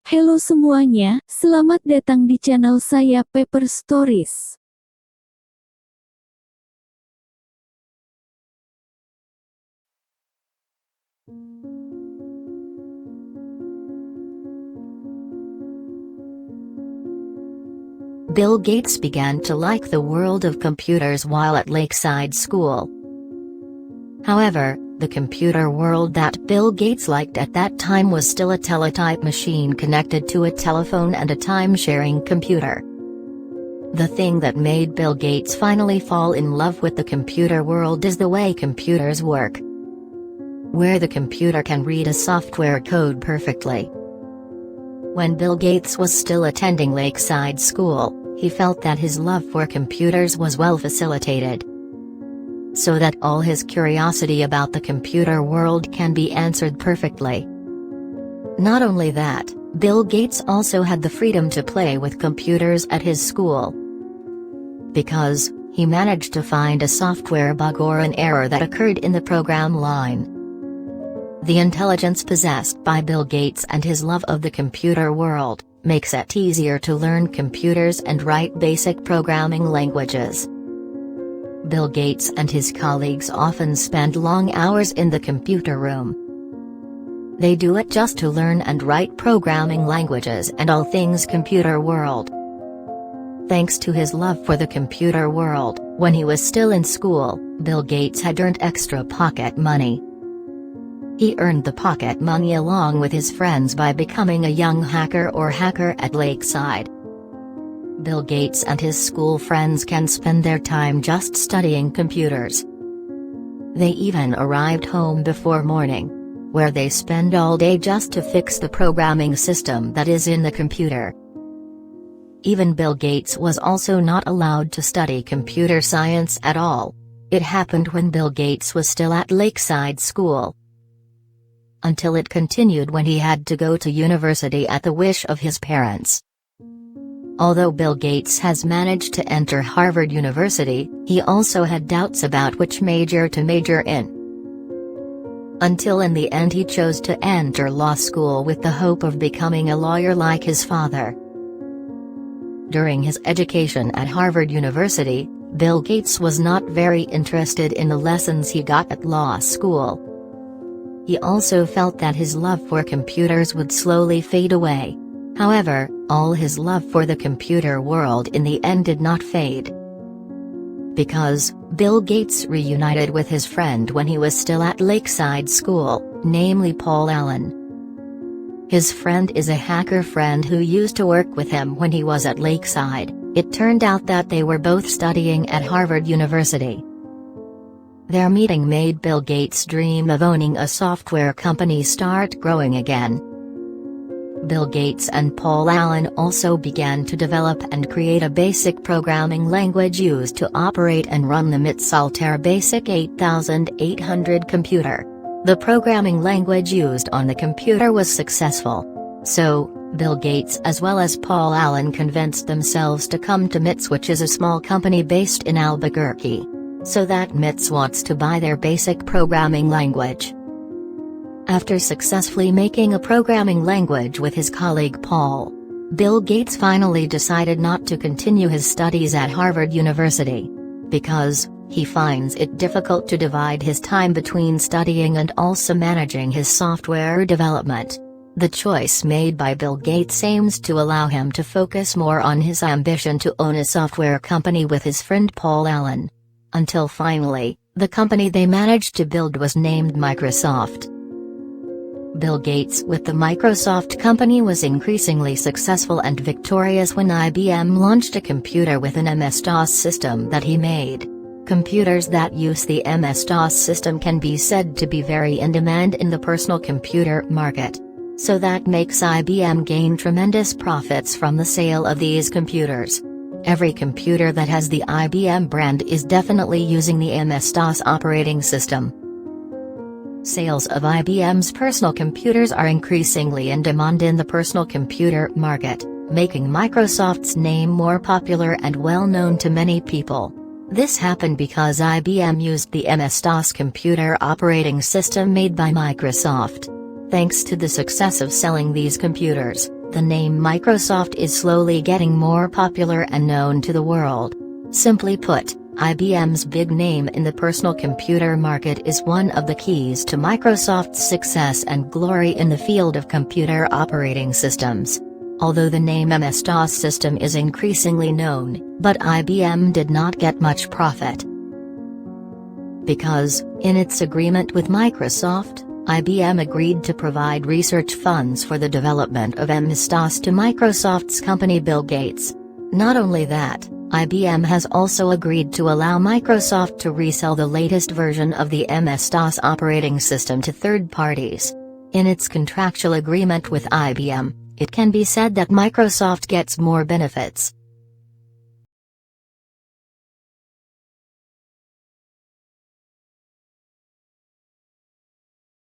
Halo semuanya, selamat datang di channel saya Paper Stories. Bill Gates began to like the world of computers while at Lakeside School. However, the computer world that Bill Gates liked at that time was still a teletype machine connected to a telephone and a time-sharing computer. The thing that made Bill Gates finally fall in love with the computer world is the way computers work, where the computer can read a software code perfectly. When Bill Gates was still attending Lakeside School, he felt that his love for computers was well facilitated, so that all his curiosity about the computer world can be answered perfectly. Not only that, Bill Gates also had the freedom to play with computers at his school, because he managed to find a software bug or an error that occurred in the program line. The intelligence possessed by Bill Gates and his love of the computer world makes it easier to learn computers and write basic programming languages. Bill Gates and his colleagues often spend long hours in the computer room. They do it just to learn and write programming languages and all things computer world. Thanks to his love for the computer world, when he was still in school, Bill Gates had earned extra pocket money. He earned the pocket money along with his friends by becoming a young hacker or hacker at Lakeside. Bill Gates and his school friends can spend their time just studying computers. They even arrived home before morning, where they spend all day just to fix the programming system that is in the computer. Even Bill Gates was also not allowed to study computer science at all. It happened when Bill Gates was still at Lakeside School, until it continued when he had to go to university at the wish of his parents. Although Bill Gates has managed to enter Harvard University, he also had doubts about which major to major in, until in the end he chose to enter law school with the hope of becoming a lawyer like his father. During his education at Harvard University, Bill Gates was not very interested in the lessons he got at law school. He also felt that his love for computers would slowly fade away. However, all his love for the computer world in the end did not fade, because Bill Gates reunited with his friend when he was still at Lakeside School, namely Paul Allen. His friend is a hacker friend who used to work with him when he was at Lakeside. It turned out that they were both studying at Harvard University. Their meeting made Bill Gates' dream of owning a software company start growing again. Bill Gates and Paul Allen also began to develop and create a basic programming language used to operate and run the MIT Altair Basic 8800 computer. The programming language used on the computer was successful, so Bill Gates as well as Paul Allen convinced themselves to come to MIT, which is a small company based in Albuquerque, so that MIT wants to buy their basic programming language. After successfully making a programming language with his colleague Paul, Bill Gates finally decided not to continue his studies at Harvard University, because he finds it difficult to divide his time between studying and also managing his software development. The choice made by Bill Gates aims to allow him to focus more on his ambition to own a software company with his friend Paul Allen. Until finally, the company they managed to build was named Microsoft. Bill Gates with the Microsoft company was increasingly successful and victorious when IBM launched a computer with an MS-DOS system that he made. Computers that use the MS-DOS system can be said to be very in demand in the personal computer market, so that makes IBM gain tremendous profits from the sale of these computers. Every computer that has the IBM brand is definitely using the MS-DOS operating system. Sales of IBM's personal computers are increasingly in demand in the personal computer market, making Microsoft's name more popular and well known to many people. This happened because IBM used the MS-DOS computer operating system made by Microsoft. Thanks to the success of selling these computers, the name Microsoft is slowly getting more popular and known to the world. Simply put, IBM's big name in the personal computer market is one of the keys to Microsoft's success and glory in the field of computer operating systems. Although the name MS-DOS system is increasingly known, but IBM did not get much profit. Because, in its agreement with Microsoft, IBM agreed to provide research funds for the development of MS-DOS to Microsoft's company Bill Gates. Not only that, IBM has also agreed to allow Microsoft to resell the latest version of the MS-DOS operating system to third parties. In its contractual agreement with IBM, it can be said that Microsoft gets more benefits.